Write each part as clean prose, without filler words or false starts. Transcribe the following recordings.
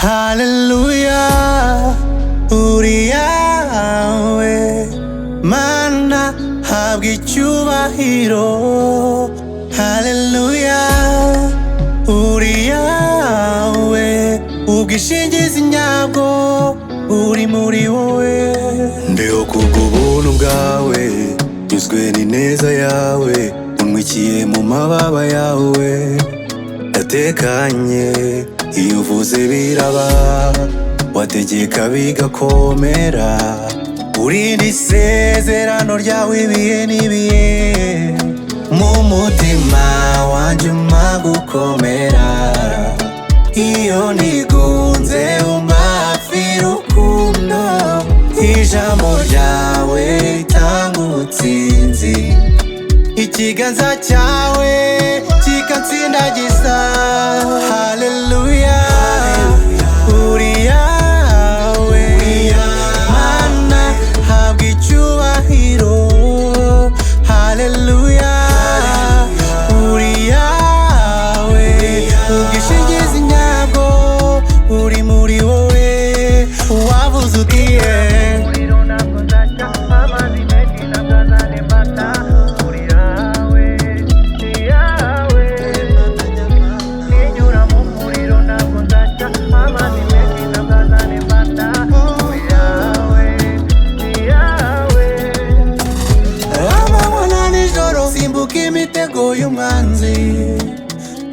Hallelujah, uri yawe Mana habwa icyubahiro. Hallelujah, uri yawe ubwishingizi nyabwo uri muri wowe. Ndiho kubw'ubuntu bwawe, nyuzwe n'ineza yawe, untwikiye mu mababa yawe, ndatekanye iyo uvuze biraba, wategeka bigakomera. Urinda isezerano ryawe ibihe n'ibihe, mu mutima wanjye umpa gukomera. Iyo nigunze umpa hafi rukundo, ijambo ryawe ritanga ubutsinzi, ikiganza cyawe kikansindagiza. Hallelujah, uri yawe Mana habwa icyubahiro. Hallelujah, uri yawe ubwishingizi nyabwo uri muri wowe. Wavuze ugiye imitego y'umwanzi,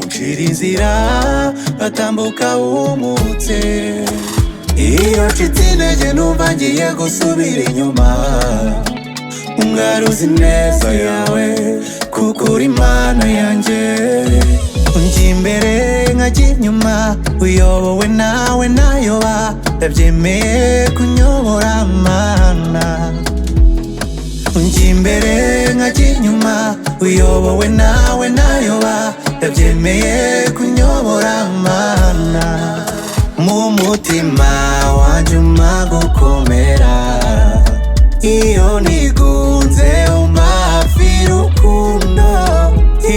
uncira inzira atambuka wumutse. Iyo ncitse intege numva ngiye gusubira inyuma, ungaruza ineza yawe kuko uri Imana yanjye. Unjya imbere nkajya inyuma, uyobowe nawe nayoba, ndabyemeye kunyobora Mana. Unjya imbere nkajya inyuma, uyobowe nawe nayoba, ndabyemeye kunyobora Mana. Mu mutima wanjye umpa gukomera, iyo nigunze umpa hafi rukundo,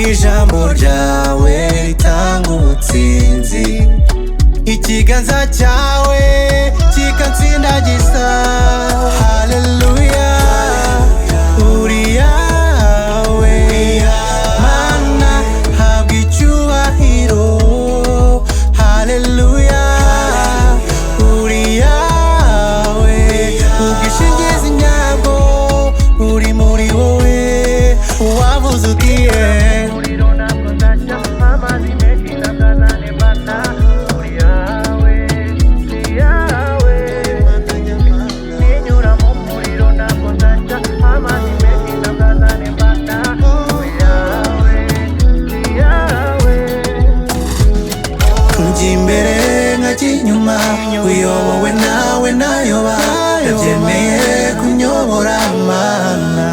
ijambo ryawe ritanga ubutsinzi, ikiganza cyawe kikansindagiza. Hallelujah, uri yawe Mana habwa icyubahiro. Hallelujah, uri yawe ubwishingizi nyabwo uri muri wowe. Wavuze ugiye imbere nkajya inyuma, uyobowe nawe nayoba, ndabyemeye kunyobora Mana.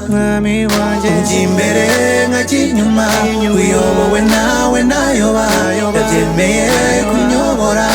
Mwami wanjye njya imbere nkajya inyuma, uyobowe nawe nayoba, ndabyemeye kunyobora